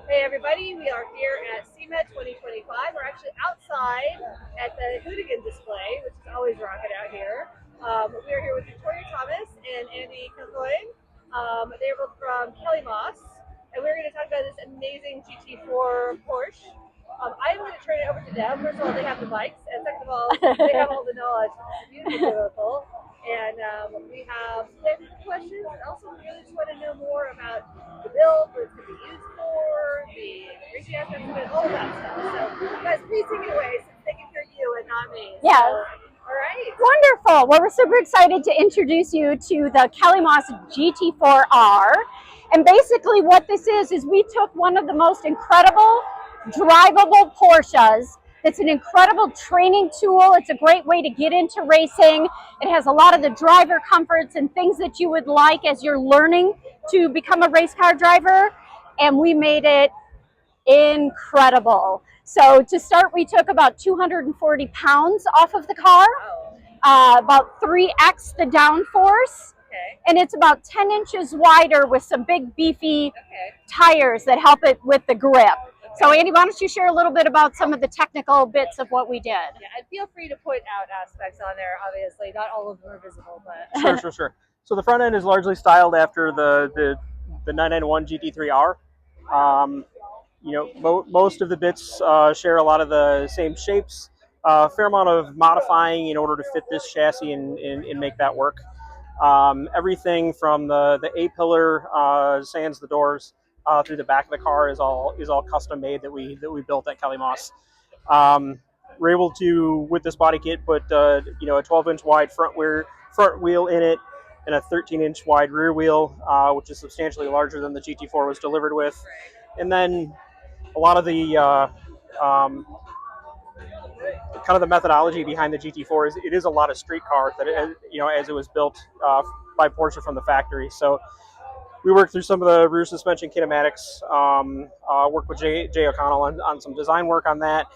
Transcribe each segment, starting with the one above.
Hey everybody, we are here at SEMA 2025. We're actually outside at the Hoonigan display, which is always rocking out here. We are here with Victoria Thomas and Andy Kilcoyne. They're both from Kellymoss, and we're going to talk about this amazing GT4 Porsche. I'm going to turn it over to them. First of all, they have the bikes, and second of all, they have all the knowledge. It's beautiful. And we have some questions, and also we really just want to know more about the build, what it's going to be used for, the racing aspects of it, all of that stuff. So, guys, please take it away since they can hear you and not me. Yeah. So, all right. Wonderful. Well, we're super excited to introduce you to the Kellymoss GT4R. And basically what this is we took one of the most incredible drivable Porsches. It's an incredible training tool. It's a great way to get into racing. It has a lot of the driver comforts and things that you would like as you're learning to become a race car driver. And we made it incredible. So to start, we took about 240 pounds off of the car, about 3x the downforce, and it's about 10 inches wider with some big beefy tires that help it with the grip. So Andy, why don't you share a little bit about some of the technical bits of what we did? Yeah, and feel free to point out aspects on there, obviously. Not all of them are visible, but... Sure. So the front end is largely styled after the 991 GT3R. Most of the bits share a lot of the same shapes. A fair amount of modifying in order to fit this chassis and make that work. Everything from the A-pillar, sans the doors, through the back of the car is all custom made that we built at Kellymoss. We're able to, with this body kit, put a 12-inch wide front wheel in it and a 13-inch wide rear wheel, which is substantially larger than the GT4 was delivered with. And then a lot of the kind of the methodology behind the GT4 is it is a lot of street car that as it was built by Porsche from the factory. So we worked through some of the rear suspension kinematics, worked with Jay O'Connell on some design work on that.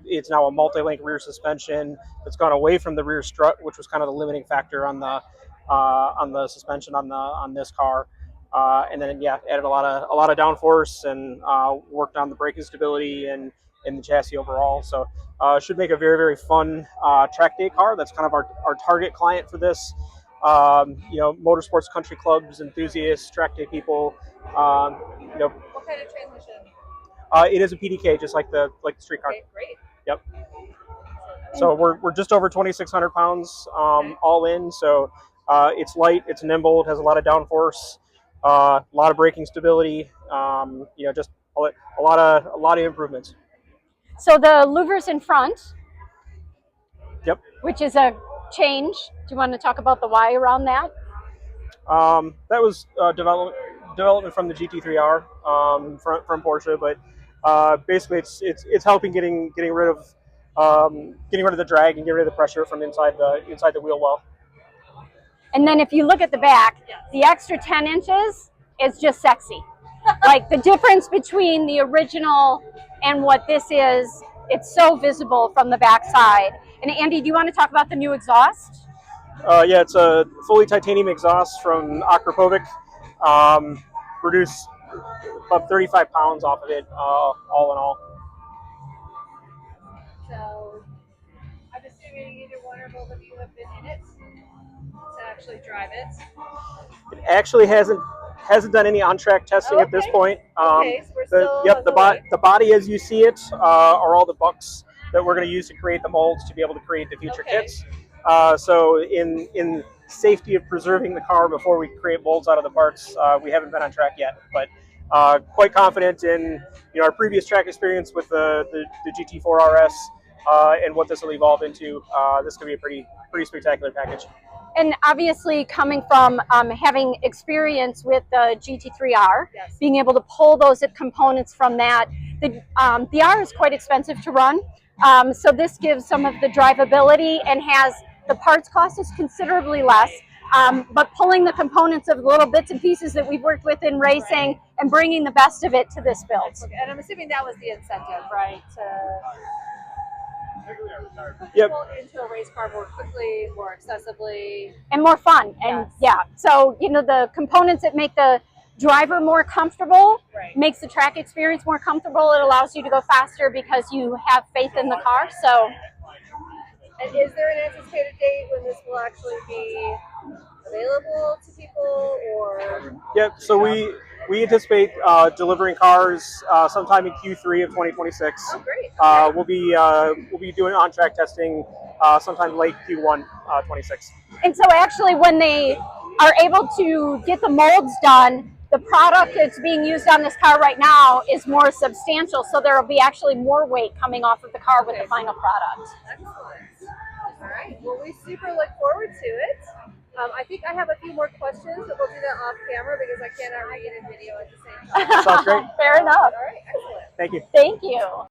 It's now a multi-link rear suspension that's gone away from the rear strut, which was kind of the limiting factor on the suspension on this car. And then added a lot of downforce and worked on the braking stability and the chassis overall. So should make a very, very fun track day car. That's kind of our target client for this. Motorsports, country clubs, enthusiasts, track day people. What kind of transmission? It is a PDK, just like the street car. Okay, great. Yep. So we're just over 2,600 pounds all in. So it's light, it's nimble, it has a lot of downforce, a lot of braking stability. Just a lot of improvements. So the louvers in front. Yep. Which is a change. Do you want to talk about the why around that? That was development from the GT3R from Porsche, but basically it's helping getting rid of the drag and get rid of the pressure from inside the wheel well. And then if you look at the back, the extra 10 inches is just sexy. Like the difference between the original and what this is, it's so visible from the back side. And Andy, do you want to talk about the new exhaust? It's a fully titanium exhaust from Akrapovic. Reduced about 35 pounds off of it, all in all. So, I'm assuming either one or both of you have been in it to actually drive it. It actually hasn't done any on-track testing at this point. So we're still the body as you see it are all the bucks that we're going to use to create the molds to be able to create the future kits. So in safety of preserving the car before we create molds out of the parts, we haven't been on track yet, but quite confident in our previous track experience with the GT4 RS and what this will evolve into. This could be a pretty spectacular package. And obviously coming from having experience with the GT3R, being able to pull those components from that, the R is quite expensive to run. So this gives some of the drivability and has the parts cost is considerably less, but pulling the components of little bits and pieces that we've worked with in racing and bringing the best of it to this build. And I'm assuming that was the incentive, right? Yep. Into a race car more quickly, more accessibly, and more fun. And so the components that make the driver more comfortable, Right. makes the track experience more comfortable. It allows you to go faster because you have faith in the car. So, And is there an anticipated date when this will actually be available to people, or? Yep. So we anticipate delivering cars sometime in Q3 of 2026. Oh, great. We'll be doing on-track testing sometime late Q1 26. and so actually when they are able to get the molds done, the product that's being used on this car right now is more substantial. So there will be actually more weight coming off of the car with the final product. Excellent. All right. Well, we super look forward to it. I think I have a few more questions, but we'll do that off camera because I cannot read and video at the same time. Sounds great. Fair enough. All right. Excellent. Thank you. Thank you.